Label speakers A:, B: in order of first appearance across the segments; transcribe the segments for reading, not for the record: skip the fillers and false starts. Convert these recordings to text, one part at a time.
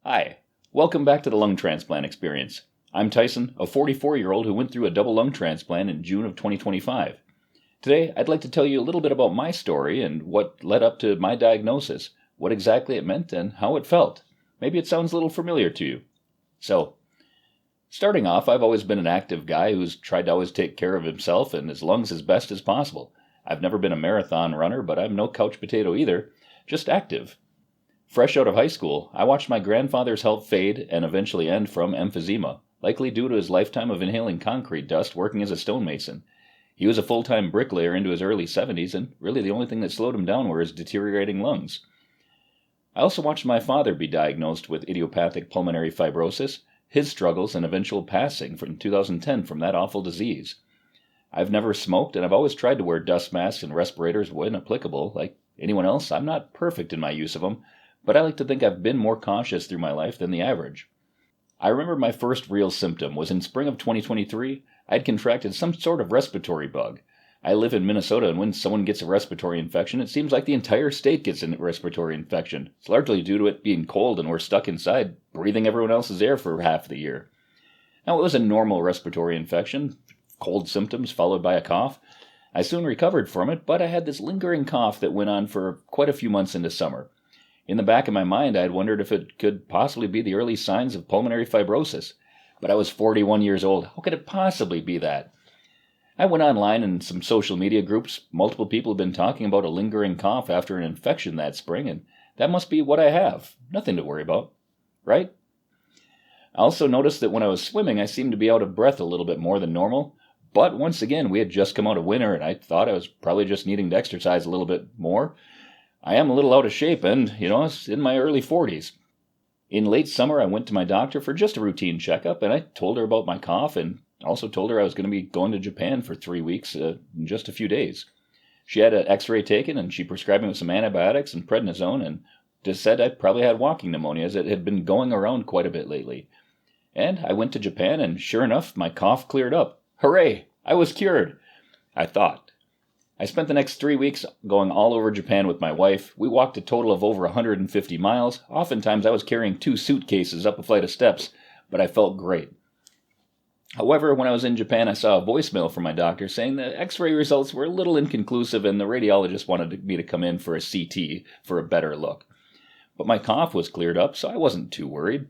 A: Hi, welcome back to the Lung Transplant Experience. I'm Tyson, a 44-year-old who went through a double lung transplant in June of 2025. Today, I'd like to tell you a little bit about my story and what led up to my diagnosis, what exactly it meant, and how it felt. Maybe it sounds a little familiar to you. So, starting off, I've always been an active guy who's tried to always take care of himself and his lungs as best as possible. I've never been a marathon runner, but I'm no couch potato either, just active. Fresh out of high school, I watched my grandfather's health fade and eventually end from emphysema, likely due to his lifetime of inhaling concrete dust working as a stonemason. He was a full-time bricklayer into his early 70s, and really the only thing that slowed him down were his deteriorating lungs. I also watched my father be diagnosed with idiopathic pulmonary fibrosis, his struggles, and eventual passing in 2010 from that awful disease. I've never smoked, and I've always tried to wear dust masks and respirators when applicable. Like anyone else, I'm not perfect in my use of them, but I like to think I've been more cautious through my life than the average. I remember my first real symptom was in spring of 2023. I'd contracted some sort of respiratory bug. I live in Minnesota, and when someone gets a respiratory infection, it seems like the entire state gets a respiratory infection. It's largely due to it being cold and we're stuck inside, breathing everyone else's air for half the year. Now, it was a normal respiratory infection, cold symptoms followed by a cough. I soon recovered from it, but I had this lingering cough that went on for quite a few months into summer. In the back of my mind, I had wondered if it could possibly be the early signs of pulmonary fibrosis. But I was 41 years old. How could it possibly be that? I went online in some social media groups. Multiple people have been talking about a lingering cough after an infection that spring, and that must be what I have. Nothing to worry about, right? I also noticed that when I was swimming, I seemed to be out of breath a little bit more than normal. But once again, we had just come out of winter, and I thought I was probably just needing to exercise a little bit more. I am a little out of shape, and, it's in my early 40s. In late summer, I went to my doctor for just a routine checkup, and I told her about my cough, and also told her I was going to be going to Japan for 3 weeks in just a few days. She had an x-ray taken, and she prescribed me with some antibiotics and prednisone, and just said I probably had walking pneumonia, as it had been going around quite a bit lately. And I went to Japan, and sure enough, my cough cleared up. Hooray! I was cured, I thought. I spent the next 3 weeks going all over Japan with my wife. We walked a total of over 150 miles. Oftentimes I was carrying 2 suitcases up a flight of steps, but I felt great. However, when I was in Japan, I saw a voicemail from my doctor saying the x-ray results were a little inconclusive and the radiologist wanted me to come in for a CT for a better look. But my cough was cleared up, so I wasn't too worried.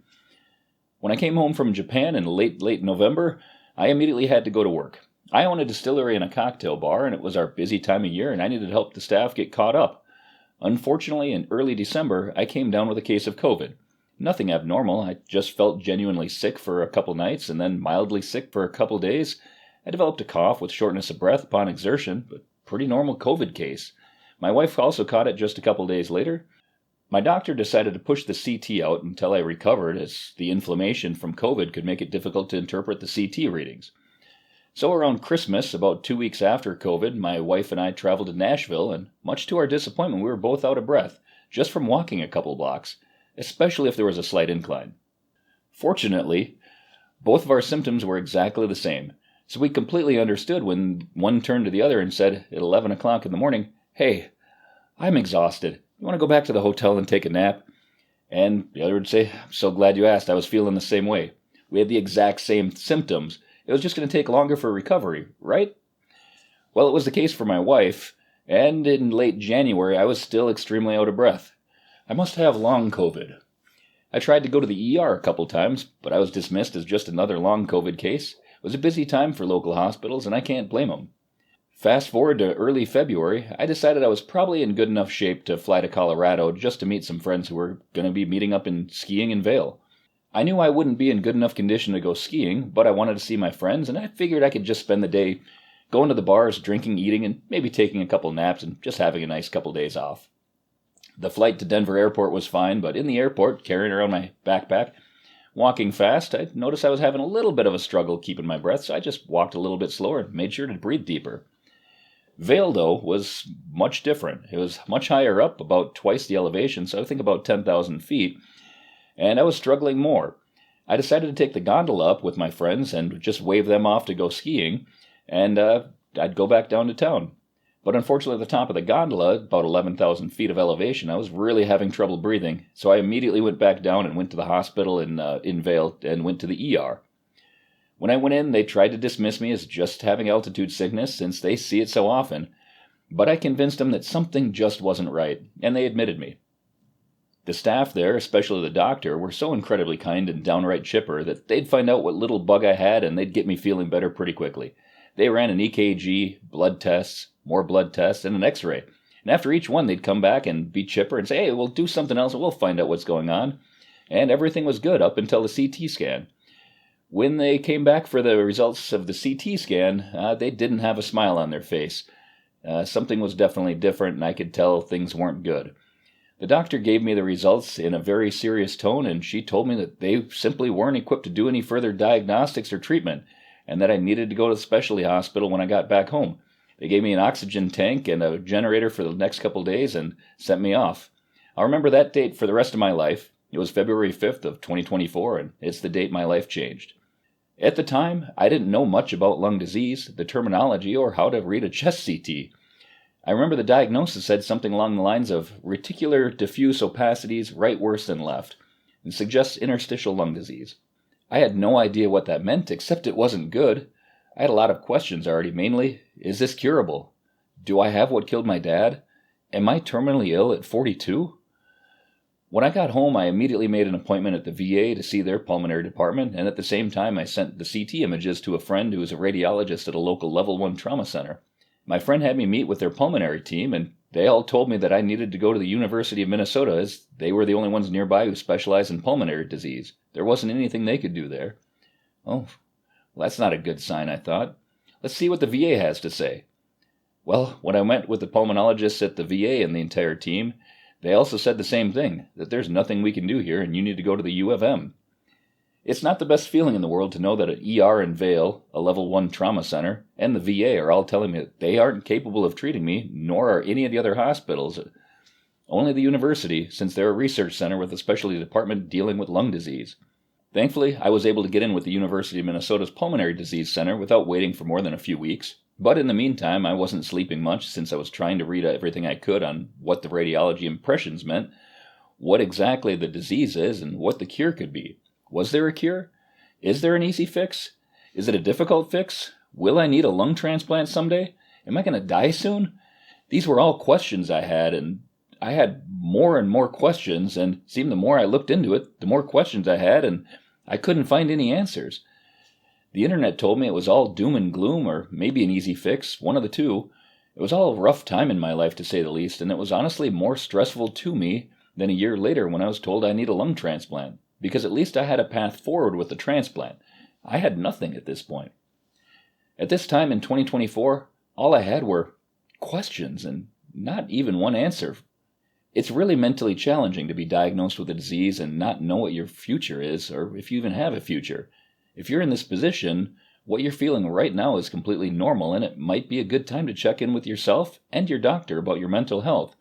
A: When I came home from Japan in late November, I immediately had to go to work. I own a distillery and a cocktail bar, and it was our busy time of year, and I needed to help the staff get caught up. Unfortunately, in early December, I came down with a case of COVID. Nothing abnormal. I just felt genuinely sick for a couple nights, and then mildly sick for a couple days. I developed a cough with shortness of breath upon exertion, but pretty normal COVID case. My wife also caught it just a couple days later. My doctor decided to push the CT out until I recovered, as the inflammation from COVID could make it difficult to interpret the CT readings. So around Christmas, about 2 weeks after COVID, my wife and I traveled to Nashville, and much to our disappointment, we were both out of breath, just from walking a couple blocks, especially if there was a slight incline. Fortunately, both of our symptoms were exactly the same, so we completely understood when one turned to the other and said at 11 o'clock in the morning, "Hey, I'm exhausted. You want to go back to the hotel and take a nap?" And the other would say, "I'm so glad you asked. I was feeling the same way." We had the exact same symptoms. It was just going to take longer for recovery, right? Well, it was the case for my wife, and in late January, I was still extremely out of breath. I must have long COVID. I tried to go to the ER a couple times, but I was dismissed as just another long COVID case. It was a busy time for local hospitals, and I can't blame them. Fast forward to early February, I decided I was probably in good enough shape to fly to Colorado just to meet some friends who were going to be meeting up and skiing in Vail. I knew I wouldn't be in good enough condition to go skiing, but I wanted to see my friends, and I figured I could just spend the day going to the bars, drinking, eating, and maybe taking a couple naps and just having a nice couple days off. The flight to Denver Airport was fine, but in the airport, carrying around my backpack, walking fast, I noticed I was having a little bit of a struggle keeping my breath, so I just walked a little bit slower and made sure to breathe deeper. Vail, though, was much different. It was much higher up, about twice the elevation, so I think about 10,000 feet, and I was struggling more. I decided to take the gondola up with my friends and just wave them off to go skiing, and I'd go back down to town. But unfortunately, at the top of the gondola, about 11,000 feet of elevation, I was really having trouble breathing, so I immediately went back down and went to the hospital in Vail and went to the ER. When I went in, they tried to dismiss me as just having altitude sickness since they see it so often, but I convinced them that something just wasn't right, and they admitted me. The staff there, especially the doctor, were so incredibly kind and downright chipper that they'd find out what little bug I had and they'd get me feeling better pretty quickly. They ran an EKG, blood tests, more blood tests, and an x-ray. And after each one, they'd come back and be chipper and say, hey, we'll do something else and we'll find out what's going on. And everything was good up until the CT scan. When they came back for the results of the CT scan, they didn't have a smile on their face. Something was definitely different, and I could tell things weren't good. The doctor gave me the results in a very serious tone, and she told me that they simply weren't equipped to do any further diagnostics or treatment, and that I needed to go to the specialty hospital when I got back home. They gave me an oxygen tank and a generator for the next couple days and sent me off. I'll remember that date for the rest of my life. It was February 5th of 2024, and it's the date my life changed. At the time, I didn't know much about lung disease, the terminology, or how to read a chest CT. I remember the diagnosis said something along the lines of reticular diffuse opacities right worse than left, and suggests interstitial lung disease. I had no idea what that meant, except it wasn't good. I had a lot of questions already, mainly, is this curable? Do I have what killed my dad? Am I terminally ill at 42? When I got home, I immediately made an appointment at the VA to see their pulmonary department, and at the same time I sent the CT images to a friend who is a radiologist at a local level 1 trauma center. My friend had me meet with their pulmonary team, and they all told me that I needed to go to the University of Minnesota as they were the only ones nearby who specialized in pulmonary disease. There wasn't anything they could do there. Oh, well, that's not a good sign, I thought. Let's see what the VA has to say. Well, when I went with the pulmonologists at the VA and the entire team, they also said the same thing, that there's nothing we can do here and you need to go to the U of M. It's not the best feeling in the world to know that an ER in Vail, a level 1 trauma center, and the VA are all telling me that they aren't capable of treating me, nor are any of the other hospitals. Only the university, since they're a research center with a specialty department dealing with lung disease. Thankfully, I was able to get in with the University of Minnesota's Pulmonary Disease Center without waiting for more than a few weeks. But in the meantime, I wasn't sleeping much since I was trying to read everything I could on what the radiology impressions meant, what exactly the disease is, and what the cure could be. Was there a cure? Is there an easy fix? Is it a difficult fix? Will I need a lung transplant someday? Am I going to die soon? These were all questions I had, and I had more and more questions, and it seemed the more I looked into it, the more questions I had, and I couldn't find any answers. The internet told me it was all doom and gloom, or maybe an easy fix, one of the two. It was all a rough time in my life, to say the least, and it was honestly more stressful to me than a year later when I was told I need a lung transplant, because at least I had a path forward with the transplant. I had nothing at this point. At this time in 2024, all I had were questions and not even one answer. It's really mentally challenging to be diagnosed with a disease and not know what your future is, or if you even have a future. If you're in this position, what you're feeling right now is completely normal, and it might be a good time to check in with yourself and your doctor about your mental health.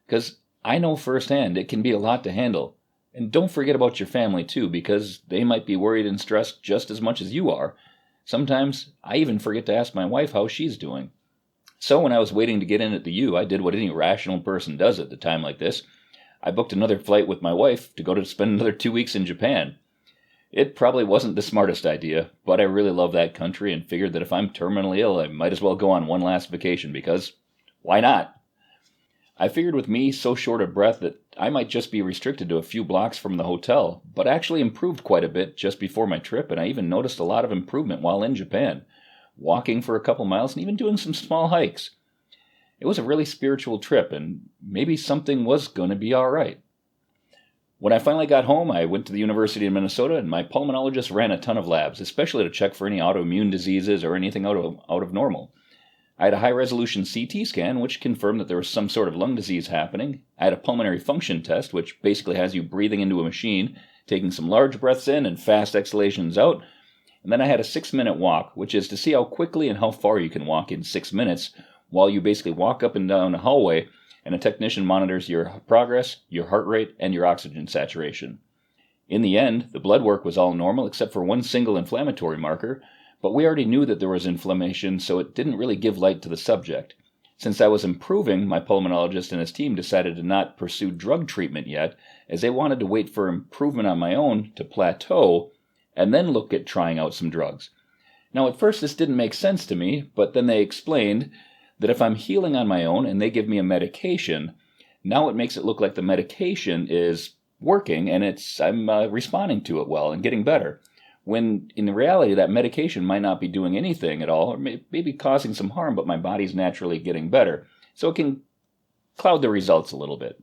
A: Because I know firsthand it can be a lot to handle. And don't forget about your family too, because they might be worried and stressed just as much as you are. Sometimes I even forget to ask my wife how she's doing. So when I was waiting to get in at the U, I did what any rational person does at a time like this. I booked another flight with my wife to spend another 2 weeks in Japan. It probably wasn't the smartest idea, but I really love that country and figured that if I'm terminally ill, I might as well go on one last vacation because why not? I figured with me so short of breath that I might just be restricted to a few blocks from the hotel, but actually improved quite a bit just before my trip, and I even noticed a lot of improvement while in Japan, walking for a couple miles and even doing some small hikes. It was a really spiritual trip, and maybe something was going to be all right. When I finally got home, I went to the University of Minnesota, and my pulmonologist ran a ton of labs, especially to check for any autoimmune diseases or anything out of normal. I had a high-resolution CT scan, which confirmed that there was some sort of lung disease happening. I had a pulmonary function test, which basically has you breathing into a machine, taking some large breaths in and fast exhalations out. And then I had a 6-minute walk, which is to see how quickly and how far you can walk in 6 minutes while you basically walk up and down a hallway, and a technician monitors your progress, your heart rate, and your oxygen saturation. In the end, the blood work was all normal except for one single inflammatory marker, but we already knew that there was inflammation, so it didn't really give light to the subject. Since I was improving, my pulmonologist and his team decided to not pursue drug treatment yet, as they wanted to wait for improvement on my own to plateau and then look at trying out some drugs. Now, at first this didn't make sense to me, but then they explained that if I'm healing on my own and they give me a medication, now it makes it look like the medication is working and I'm responding to it well and getting better. When in reality that medication might not be doing anything at all, or maybe causing some harm, but my body's naturally getting better. So it can cloud the results a little bit.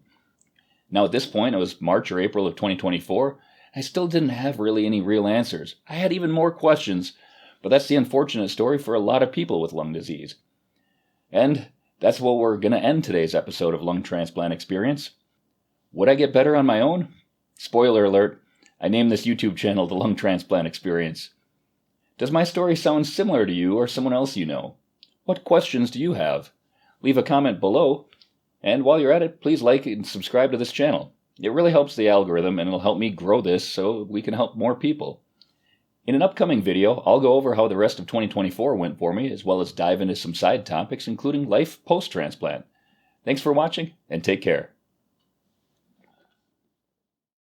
A: Now at this point, it was March or April of 2024, I still didn't have really any real answers. I had even more questions, but that's the unfortunate story for a lot of people with lung disease. And that's what we're going to end today's episode of Lung Transplant Experience. Would I get better on my own? Spoiler alert, I named this YouTube channel the Lung Transplant Experience. Does my story sound similar to you or someone else you know? What questions do you have? Leave a comment below, and while you're at it, please like and subscribe to this channel. It really helps the algorithm and it'll help me grow this so we can help more people. In an upcoming video, I'll go over how the rest of 2024 went for me, as well as dive into some side topics, including life post-transplant. Thanks for watching, and take care.